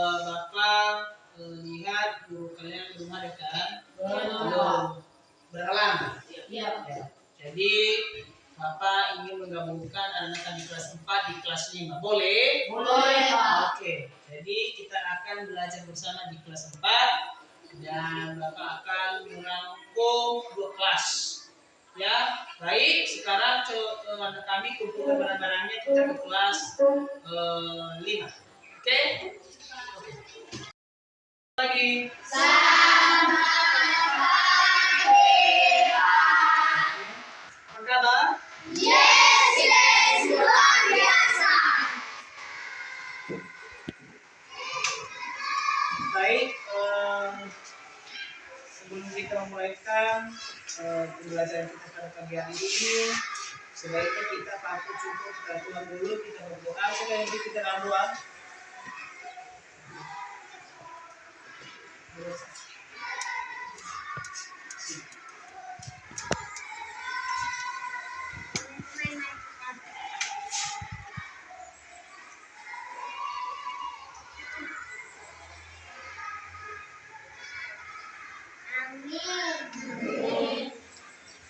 Bapak lihat guru kalian belum ada kan? Belum. Berhalang. Iya. Ya. Jadi Bapak ingin menggabungkan anak-anak di kelas 4 di kelas 5. Boleh? Boleh, Pak. Oke. Jadi kita akan belajar bersama di kelas 4 dan Bapak akan merangkum 2 kelas. Ya, baik. Sekarang anak kami kumpulkan barang-barangnya kita ke kelas 5. Oke? Lagi. Apa kabar? Yes, luar biasa. Baik, sebelum kita memulaikan pembelajaran kita pada pagi hari ini, sebaiknya kita patut cukup kita pulang dulu, kita berdoa. Sekali lagi kita berdoa.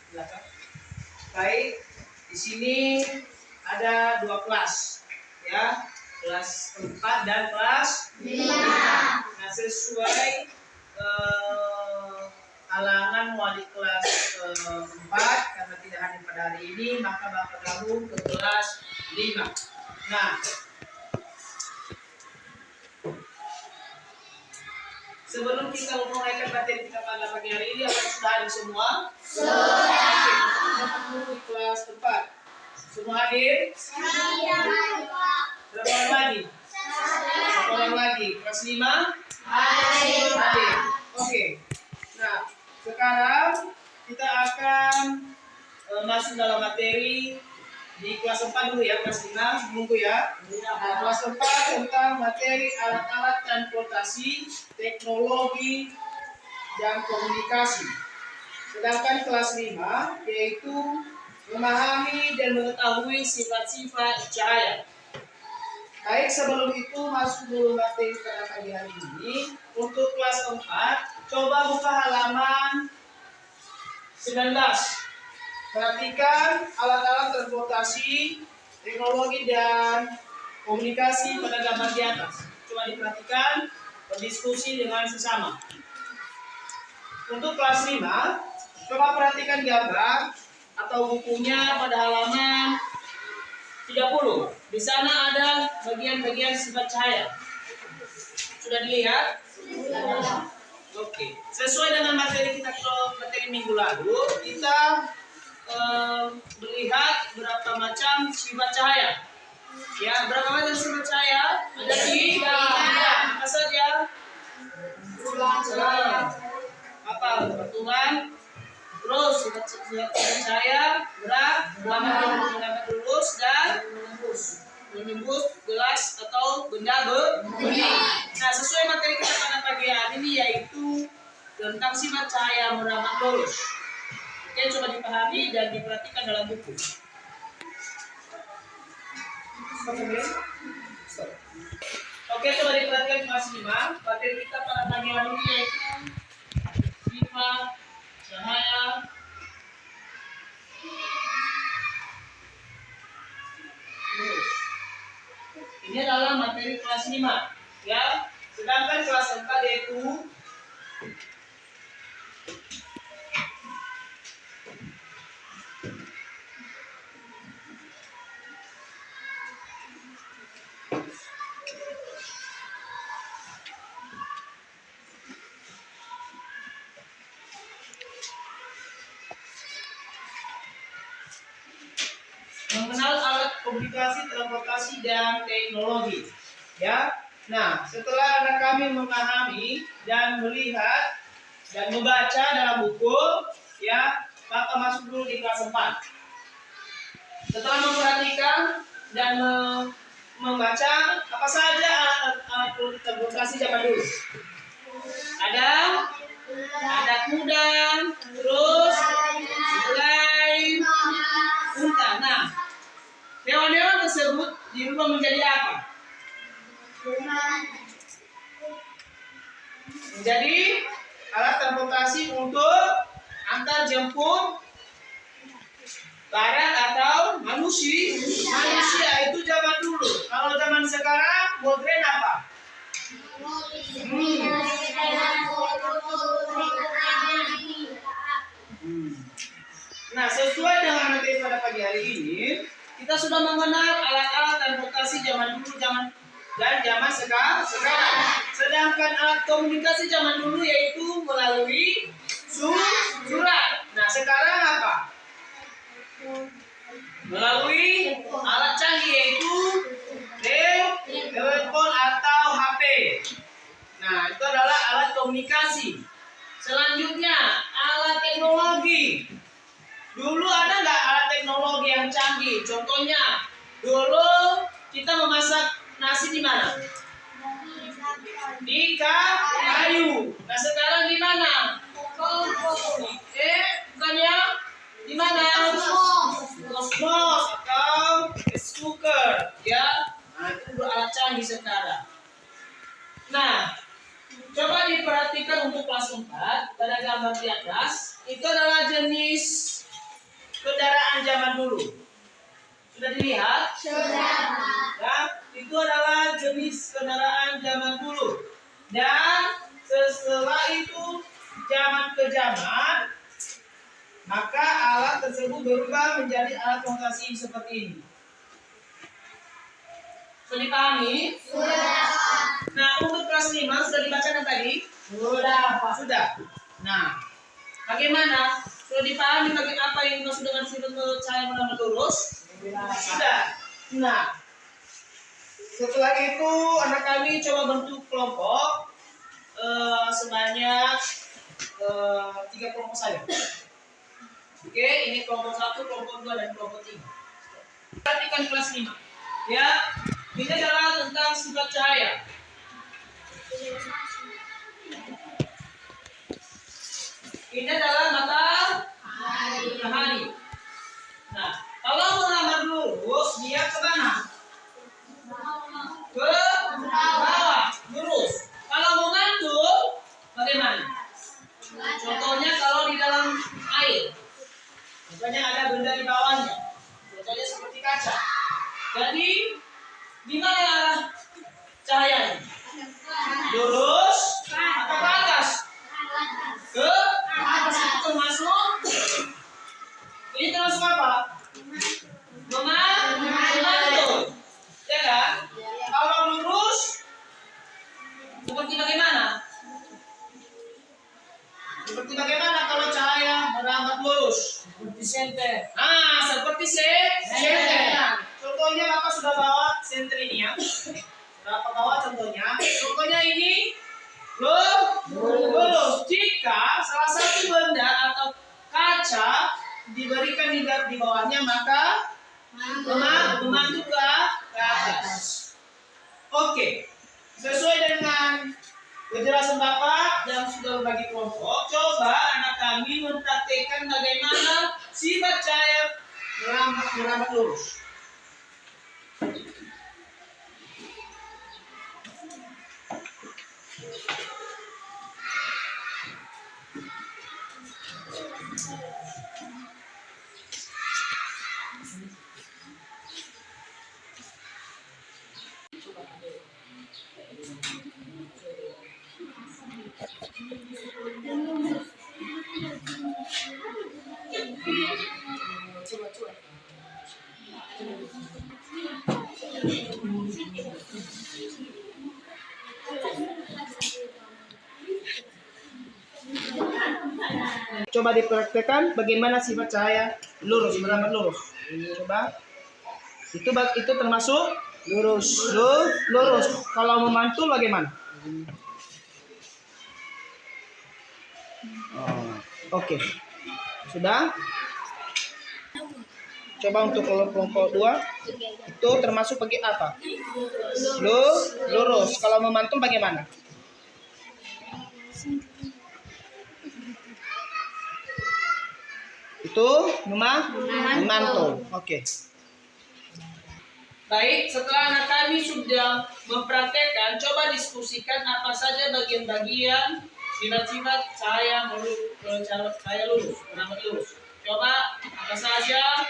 Belakang. Baik, di sini ada 2 kelas, ya, kelas 4 dan kelas 5. Nah, sesuai halangan wali kelas 4 karena tidak hadir pada hari ini, maka Bapak gabung ke kelas 5. Nah, sebelum kita memulai materi kita pada pagi hari ini, apakah sudah hadir semua? Sudah. Bapak dulu di kelas 4. Semua hadir? Berapa orang lagi? 1 orang lagi. Kelas 5? Hadir. Oke. Nah, sekarang kita akan masuk dalam materi di kelas 4 dulu ya, kelas 5 menunggu ya. Nah, kelas 4 tentang materi alat-alat transportasi, teknologi, dan komunikasi. Sedangkan kelas 5 yaitu memahami dan mengetahui sifat-sifat cahaya. Baik, sebelum itu masuk dulu materi pada pagi hari ini. Untuk kelas 4, coba buka halaman 19. Perhatikan alat-alat transportasi, teknologi, dan komunikasi pada gambar di atas. Coba diperhatikan, berdiskusi dengan sesama. Untuk kelas 5, coba perhatikan gambar atau bukunya pada halaman 30. Di sana ada bagian-bagian sifat cahaya. Sudah dilihat? Sudah. Oke. Sesuai dengan materi kita materi minggu lalu, kita melihat berapa macam sifat cahaya. Ya, berapa macam sifat cahaya? Ada 3. Apa saja? Apa? Pertunjukan. Terus sifat cahaya gerak, melambat lurus, dan menembus gelas atau benda berbunyi. Nah, sesuai materi kita pada pagi hari ini yaitu tentang sifat cahaya merambat lurus. Oke, coba dipahami dan diperhatikan dalam buku. Oke, coba diperhatikan kelas 5. Materi kita pada pagi hari ini yaitu sifat cahaya lurus. Ini adalah materi kelas 5, ya. Sedangkan kelas 4 yaitu mengenal alat komunikasi, transportasi, dan teknologi. Ya, nah setelah anak kami memahami dan melihat dan membaca dalam buku, ya, Bapak masuk dulu di kelas 4. Setelah memperhatikan dan membaca apa saja alat transportasi zaman dulu. Ada kuda, terus keledai, unta. Nah, hewan-hewan tersebut dirubah menjadi apa? Menjadi alat transportasi untuk antar jemput barang atau manusia. Manusia itu zaman dulu. Kalau zaman sekarang, modern apa? Nah, sesuai dengan materi pada pagi hari ini, kita sudah mengenal alat-alat transportasi zaman dulu, zaman sekarang. Sedangkan alat komunikasi zaman dulu yaitu melalui surat. Nah, sekarang apa? Melalui alat canggih yaitu telepon atau HP. Nah, itu adalah alat komunikasi. Selanjutnya, alat teknologi. Dulu ada nggak alat teknologi yang canggih? Contohnya, dulu kita memasak nasi di mana? Di kayu. Nah, sekarang di mana? Bukannya di mana? Kosmos atau rice cooker, ya. Nah, itu alat canggih sekarang. Nah, coba diperhatikan untuk kelas 4 pada gambar di atas. Itu adalah jenis kendaraan zaman dulu. Sudah dilihat? Sudah. Ya, itu adalah jenis kendaraan zaman dulu. Dan setelah itu zaman ke zaman, maka alat tersebut berubah menjadi alat transportasi seperti ini. Sudah dipahami? Sudah. Nah, untuk kelas 5 sudah dibacakan tadi? Sudah. Nah, bagaimana? Sudah dipahami apa yang dimaksud dengan sifat percaya menambah lurus? Sudah. Nah, setelah itu anak kami coba bentuk kelompok sebanyak 3 kelompok saja. Oke, ini kelompok 1, kelompok 2, dan kelompok 3. Perhatikan kelas 5. Ya, ini adalah tentang sifat cahaya. Ini adalah matahari. Nah, kalau melamar lurus, dia ke mana? Ke bawah, lurus. Kalau mengantuk, bagaimana? Contohnya kalau di dalam air, contohnya ada benda di bawahnya, contohnya seperti kaca. Jadi, di mana arah cahayanya? Lurus atau ke atas? Ke atas. Itu termasuk, ini termasuk apa? Memantul, ya kan? Kalau lurus, seperti bagaimana? Seperti bagaimana kalau cahaya merambat lurus? Seperti senter. Ah, seperti senter. Nah, contohnya Bapak sudah bawa senter ini ya. Bapak bawa contohnya. Contohnya ini lurus. Jika salah satu benda atau kaca diberikan di bawahnya, maka memantul ke atas. Oke. Sesuai dengan penjelasan Bapak yang sudah berbagi kelompok, coba anak kami mempraktikkan bagaimana sifat cahaya merambat lurus. Coba dipraktekkan bagaimana sifat cahaya lurus, merambat lurus. Coba. Itu termasuk lurus. Lurus. Kalau memantul bagaimana? Oke. Sudah? Coba untuk kelompok 2 itu termasuk bagi apa? Lurus. Kalau memantul bagaimana? Itu memantul. Oke. Baik, setelah anak kami sudah mempraktekkan, coba diskusikan apa saja bagian-bagian sifat-sifat saya lurus, nama lurus. Coba apa saja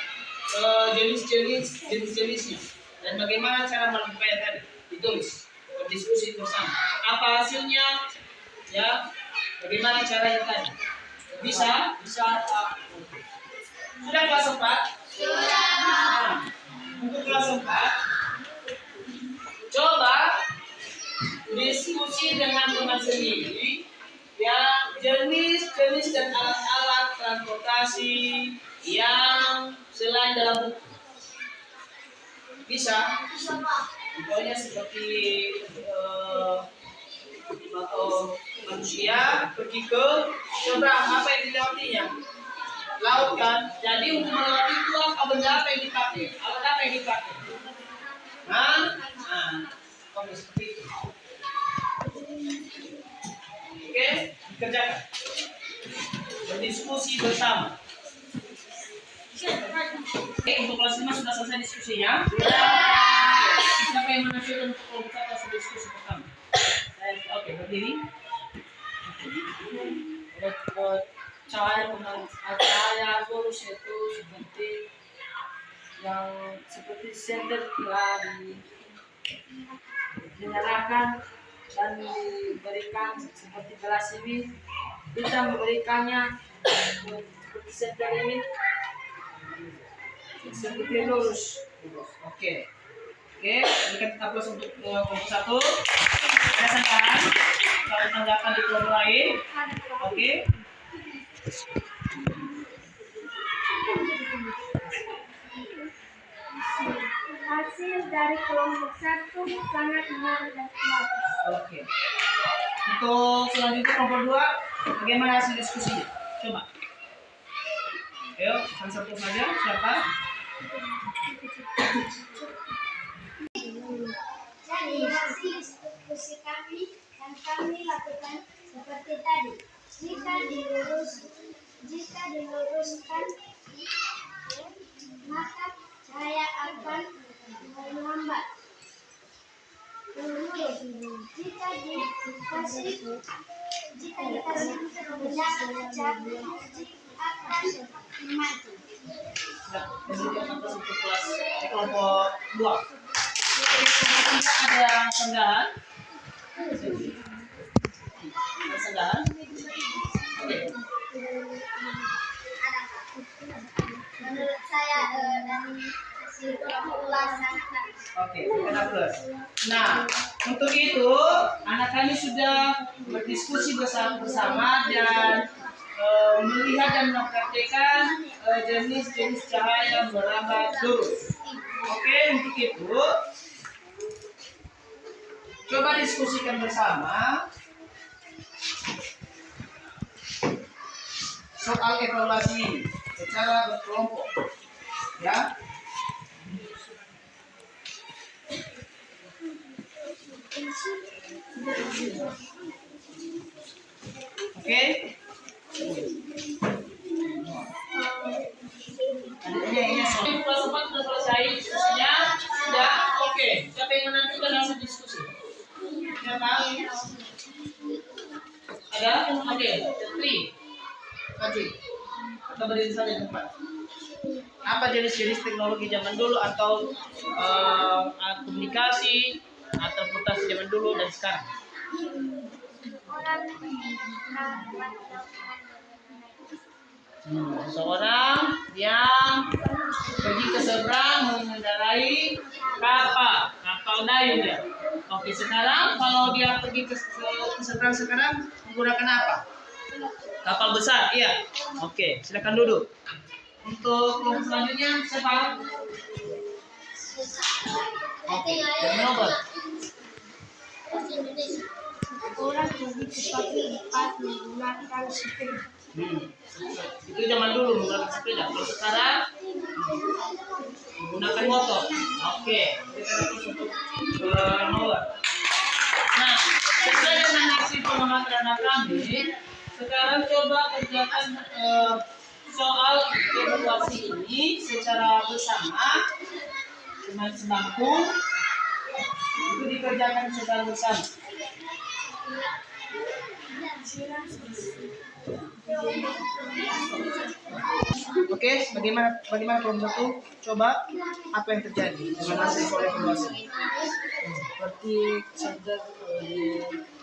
jenis-jenisnya dan bagaimana cara melakukannya tadi ditulis, berdiskusi bersama. Apa hasilnya? Ya, bagaimana caranya tadi? Bisa? Pak. Sudah kelas 4? Sudah. Untuk kelas 4, coba diskusi dengan teman sendiri ya jenis-jenis dan alat-alat transportasi yang selain dalam buku. Bisa? Contohnya seperti atau manusia pergi ke seberang, apa yang dilewatinya? Laut kan? Jadi untuk melewati itu apa benda apa yang dipakai? Alat apa yang dipakai? Oke, seperti itu. Oke, dikerjakan. Berdiskusi bersama. Oke, untuk kelas 5 sudah selesai diskusinya? Siapa yang menunjukkan untuk kelas diskusi pertama? Oke, berdiri. Cara lurus itu seperti yang seperti senter telah dinyalakan dan diberikan seperti gelas ini, kita memberikannya seperti senter ini seperti lurus. Oke, berikan aplaus untuk kelompok 1. Ada sanggahan? Kalau tanggapan di kelompok lain? Oke. Hasil dari kelompok 1 sangat menarik dan bagus. Oke. Untuk selanjutnya kelompok 2, bagaimana hasil diskusinya? Coba. Ayo, satu saja. Siapa? Jadi hasil diskusi kami yang kami lakukan seperti tadi. Jika diluruskan, maka saya akan melambat. Jika dikasih benda jatuh, akan mati. Demikian untuk kelas kelompok 2. Ada sanggahan? Ada sanggahan? Oke. Menurut saya dari hasil ulasan. Oke, kita plus. Nah, untuk itu anak kami sudah berdiskusi bersama dan melihat dan mempraktikkan jenis-jenis cahaya merambat lurus. Oke, untuk itu coba diskusikan bersama soal evaluasi secara berkelompok, ya. Oke. Ini soal kelas 4 sudah selesai diskusinya. Sudah. Oke. Siapa yang menentukan hasil diskusi? Siapa? Ada? Oke. Tri. Maju. Kita berdiri saja di tempat. Apa jenis-jenis teknologi zaman dulu atau komunikasi atau transportasi zaman dulu dan sekarang? Seseorang yang pergi ke seberang mengendarai kapal dayung ya. Oke, sekarang kalau dia pergi ke seberang sekarang menggunakan apa? Kapal besar, iya. Oke, silakan duduk. Untuk kelompok selanjutnya siapa? Oke, dari nomor. Orang pergi ke suatu tempat menggunakan sepeda. Itu zaman dulu menggunakan sepeda. Kalau sekarang menggunakan motor. Oke, kita terus untuk nomor. Nah, sesuai dengan hasil pengamatan anak kami, sekarang coba kerjakan soal evaluasi ini secara bersama teman sebangku itu dikerjakan secara bersama. Oke, bagaimana kelompok itu? Coba apa yang terjadi dengan hasil soal evaluasi?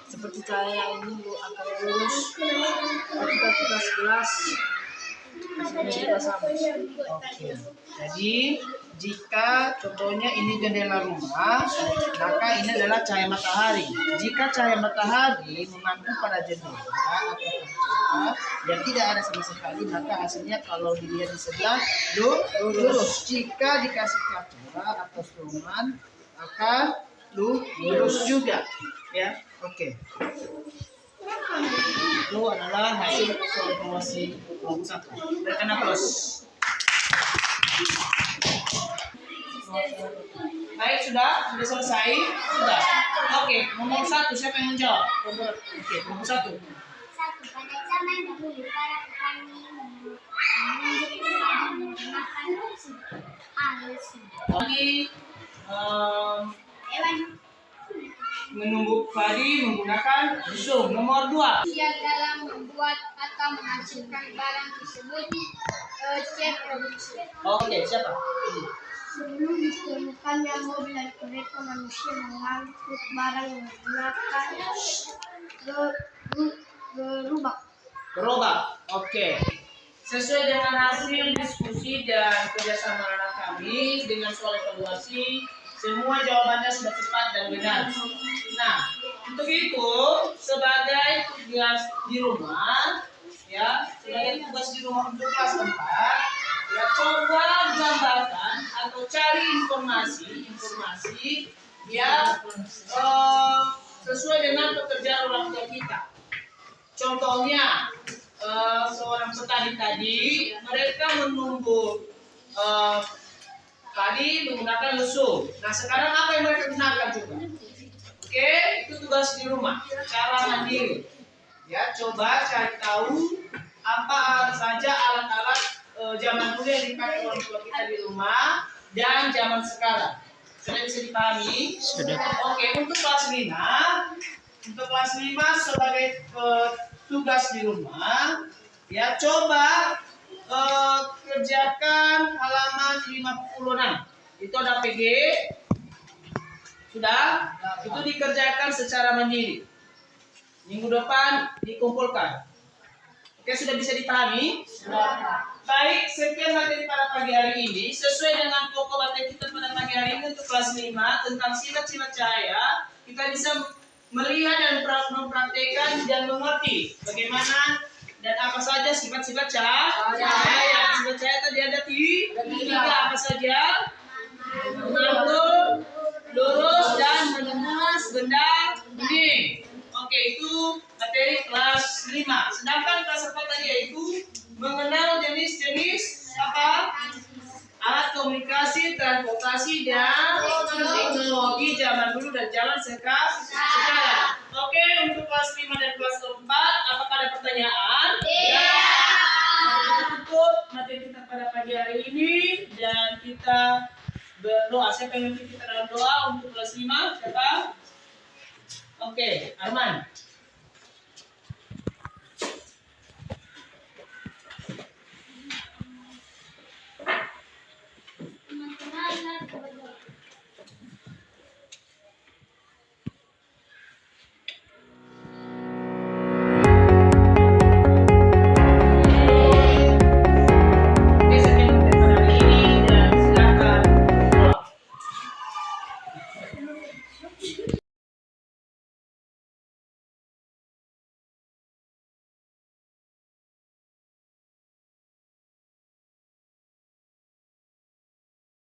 Seperti saya ini akan lulus ketika kita 11 hasilnya sama. Oke. Jadi jika contohnya ini jendela rumah, maka ini adalah cahaya matahari. Jika cahaya matahari mengantuk pada jendela atau kaca dan tidak ada sama sekali, maka hasilnya kalau dilihat di sebelah lurus. Jika dikasih kaca atau sulman, maka lurus juga. Ya, oke. Itu adalah hasil soal evaluasi kelompok 1. Berikan aplaus. Baik, sudah selesai? Sudah. Oke, nomor 1 siapa yang menjawab? Oke, nomor 1. Satu, pada zaman dahulu para petani menggunakan Lagi hewan menumbuk padi menggunakan busung. Nomor 2. yang dalam membuat atau menghasilkan barang tersebut siap produksi. Oke, siapa? Sebelum ditemukannya mobil dan kereta, manusia mengangkut barang menggunakan gerobak. Gerobak. Oke. Sesuai dengan hasil diskusi dan kerjasama anak kami dengan soal evaluasi, semua jawabannya sudah tepat dan benar. Nah, untuk itu sebagai tugas di rumah, ya, sebagai tugas di rumah untuk kelas 4, ya coba gambarkan atau cari informasi ya sesuai dengan pekerjaan orang tua kita. Contohnya seorang petani tadi, mereka menumbuk padi menggunakan lesung. Nah, sekarang apa yang mereka gunakan coba? Oke, itu tugas di rumah, cara mandiri. Ya, coba cari tahu apa saja alat-alat zaman dulu yang dipakai orang tua kita di rumah dan zaman sekarang. Sudah bisa dipahami? Sudah. Oke, untuk kelas 5 sebagai tugas di rumah, ya coba kerjakan halaman 56. Itu ada PG. Sudah? Itu dikerjakan secara mandiri. Minggu depan dikumpulkan. Oke, sudah bisa dipahami? Sudah. Baik, sekian materi pada pagi hari ini. Sesuai dengan pokok materi kita pada pagi hari ini untuk kelas 5 tentang silat-silat cahaya, kita bisa melihat dan mempraktekkan dan mengerti bagaimana dan apa saja sifat-sifat cahaya. Sifat cahaya tadi ada tiga, apa saja? Mengantuk, lurus, dan menembus benda bening. Oke, itu materi kelas 5. Sedangkan kelas 4 tadi yaitu mengenal jenis-jenis apa? Alat komunikasi, transportasi, dan teknologi zaman dulu dan zaman sekarang. Oke, untuk kelas 5 dan kelas 4, apakah ada pertanyaan? Iya. Tutup materi kita pada pagi hari ini dan kita berdoa. Siapa yang memimpin kita dalam doa untuk kelas 5? Siapa? Oke, Arman.